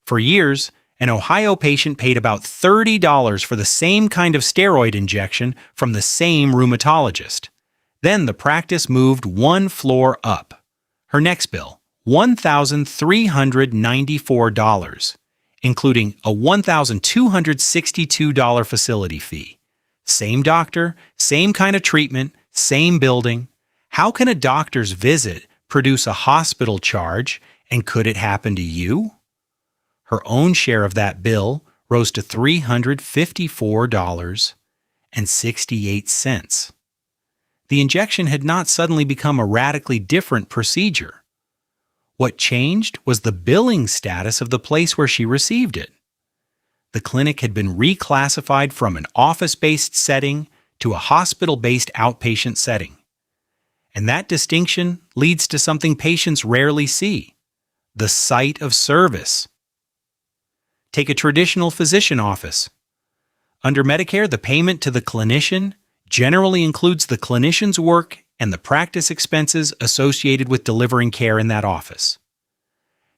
For years, an Ohio patient paid about $30 for the same kind of steroid injection from the same rheumatologist. Then the practice moved one floor up. Her next bill, $1,394, including a $1,262 facility fee. Same doctor, same kind of treatment, same building. How can a doctor's visit produce a hospital charge, and could it happen to you? Her own share of that bill rose to $354.68. The injection had not suddenly become a radically different procedure. What changed was the billing status of the place where she received it. The clinic had been reclassified from an office-based setting to a hospital-based outpatient setting. And that distinction leads to something patients rarely see: the site of service. Take a traditional physician office. Under Medicare, the payment to the clinician generally includes the clinician's work and the practice expenses associated with delivering care in that office.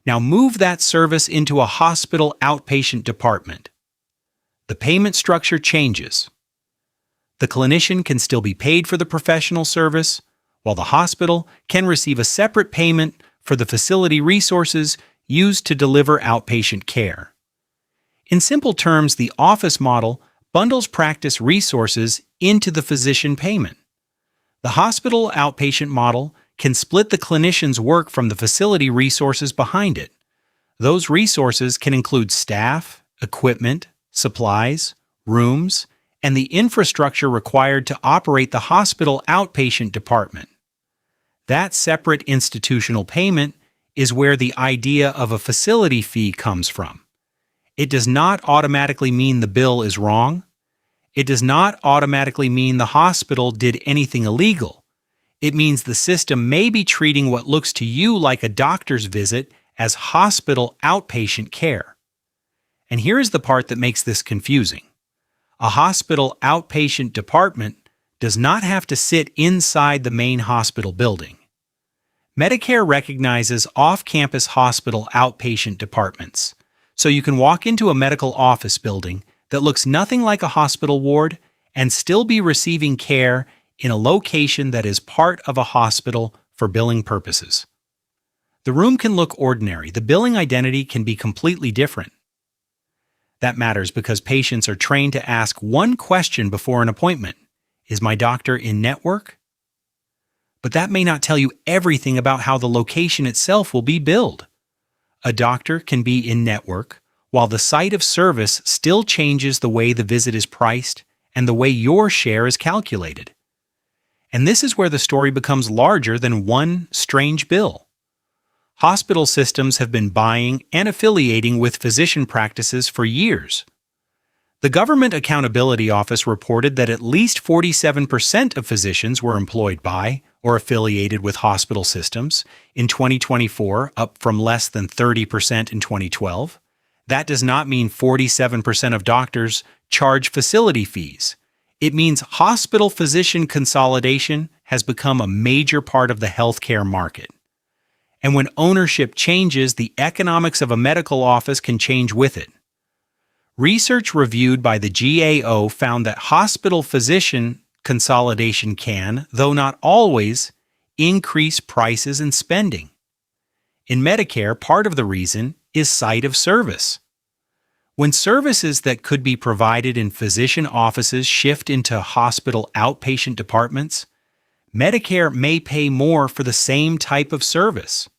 Now move that service into a hospital outpatient department. The payment structure changes. The clinician can still be paid for the professional service, while the hospital can receive a separate payment for the facility resources used to deliver outpatient care. In simple terms, the office model bundles practice resources into the physician payment. The hospital outpatient model can split the clinician's work from the facility resources behind it. Those resources can include staff, equipment, supplies, rooms, and the infrastructure required to operate the hospital outpatient department. That separate institutional payment is where the idea of a facility fee comes from. It does not automatically mean the bill is wrong. It does not automatically mean the hospital did anything illegal. It means the system may be treating what looks to you like a doctor's visit as hospital outpatient care. And here is the part that makes this confusing. A hospital outpatient department does not have to sit inside the main hospital building. Medicare recognizes off-campus hospital outpatient departments, so you can walk into a medical office building that looks nothing like a hospital ward and still be receiving care in a location that is part of a hospital for billing purposes. The room can look ordinary. The billing identity can be completely different. That matters because patients are trained to ask one question before an appointment: is my doctor in network? But that may not tell you everything about how the location itself will be billed. A doctor can be in network, while the site of service still changes the way the visit is priced and the way your share is calculated. And this is where the story becomes larger than one strange bill. Hospital systems have been buying and affiliating with physician practices for years. The Government Accountability Office reported that at least 47% of physicians were employed by or affiliated with hospital systems in 2024, up from less than 30% in 2012. That does not mean 47% of doctors charge facility fees. It means hospital physician consolidation has become a major part of the healthcare market. And when ownership changes, the economics of a medical office can change with it. Research reviewed by the GAO found that hospital physician consolidation can, though not always, increase prices and spending. In Medicare, part of the reason is site of service. When services that could be provided in physician offices shift into hospital outpatient departments, Medicare may pay more for the same type of service.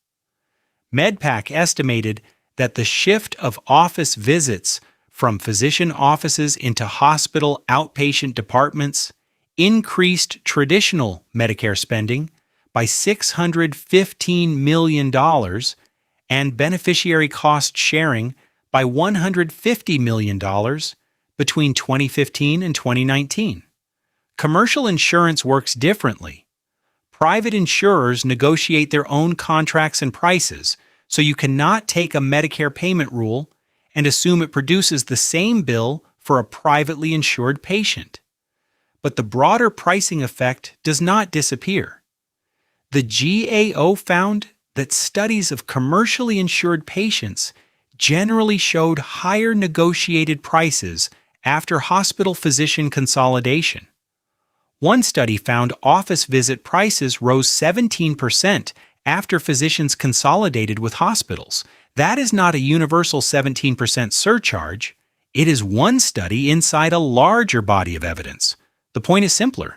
MedPAC estimated that the shift of office visits from physician offices into hospital outpatient departments increased traditional Medicare spending by $615 million and beneficiary cost sharing by $150 million between 2015 and 2019. Commercial insurance works differently. Private insurers negotiate their own contracts and prices, so you cannot take a Medicare payment rule and assume it produces the same bill for a privately insured patient. But the broader pricing effect does not disappear. The GAO found that studies of commercially insured patients generally showed higher negotiated prices after hospital-physician consolidation. One study found office visit prices rose 17% after physicians consolidated with hospitals. That is not a universal 17% surcharge. It is one study inside a larger body of evidence. The point is simpler.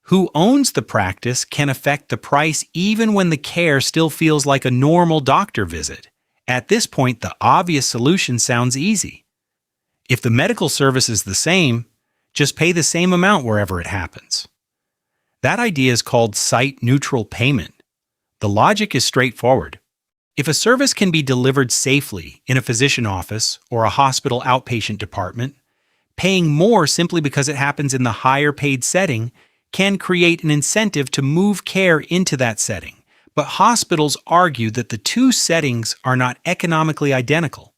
Who owns the practice can affect the price even when the care still feels like a normal doctor visit. At this point, the obvious solution sounds easy. If the medical service is the same, just pay the same amount wherever it happens. That idea is called site-neutral payment. The logic is straightforward. If a service can be delivered safely in a physician office or a hospital outpatient department, paying more simply because it happens in the higher-paid setting can create an incentive to move care into that setting. But hospitals argue that the two settings are not economically identical.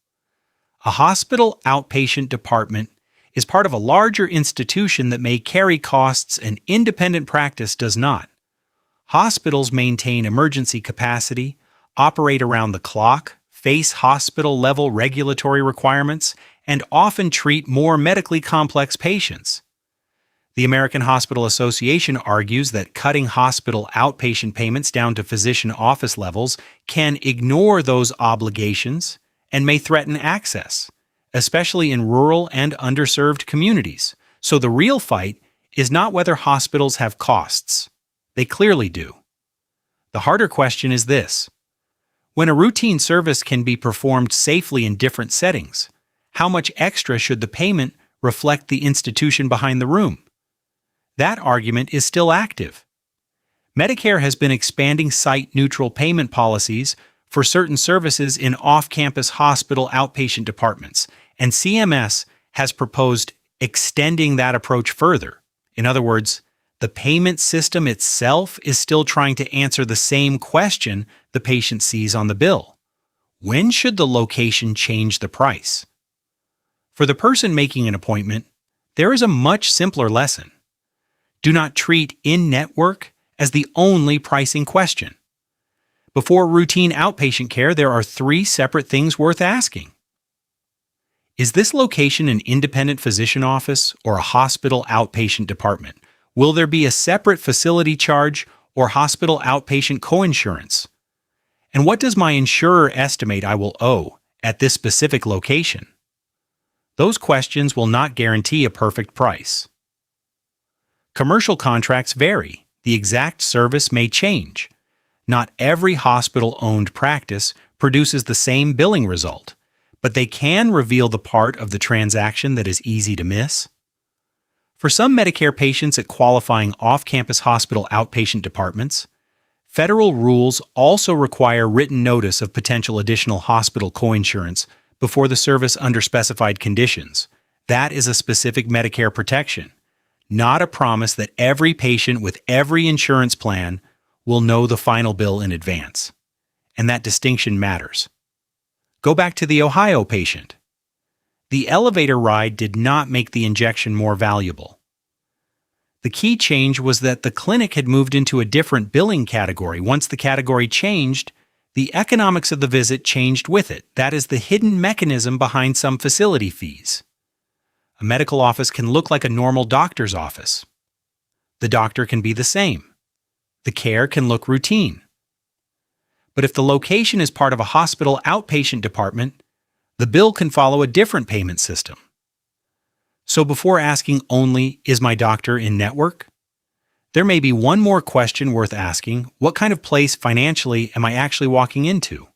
A hospital outpatient department is part of a larger institution that may carry costs an independent practice does not. Hospitals maintain emergency capacity, operate around the clock, face hospital-level regulatory requirements, and often treat more medically complex patients. The American Hospital Association argues that cutting hospital outpatient payments down to physician office levels can ignore those obligations and may threaten access, especially in rural and underserved communities. So the real fight is not whether hospitals have costs. They clearly do. The harder question is this. When a routine service can be performed safely in different settings, how much extra should the payment reflect the institution behind the room? That argument is still active. Medicare has been expanding site-neutral payment policies for certain services in off-campus hospital outpatient departments, and CMS has proposed extending that approach further. In other words, the payment system itself is still trying to answer the same question the patient sees on the bill. When should the location change the price? For the person making an appointment, there is a much simpler lesson. Do not treat in-network as the only pricing question. Before routine outpatient care, there are 3 separate things worth asking. Is this location an independent physician office or a hospital outpatient department? Will there be a separate facility charge or hospital outpatient coinsurance? And what does my insurer estimate I will owe at this specific location? Those questions will not guarantee a perfect price. Commercial contracts vary. The exact service may change. Not every hospital-owned practice produces the same billing result, but they can reveal the part of the transaction that is easy to miss. For some Medicare patients at qualifying off-campus hospital outpatient departments, federal rules also require written notice of potential additional hospital coinsurance before the service under specified conditions. That is a specific Medicare protection, not a promise that every patient with every insurance plan will know the final bill in advance. And that distinction matters. Go back to the Ohio patient. The elevator ride did not make the injection more valuable. The key change was that the clinic had moved into a different billing category. Once the category changed, the economics of the visit changed with it. That is the hidden mechanism behind some facility fees. A medical office can look like a normal doctor's office. The doctor can be the same. The care can look routine. But if the location is part of a hospital outpatient department, the bill can follow a different payment system. So before asking only, is my doctor in network? There may be one more question worth asking. What kind of place financially am I actually walking into?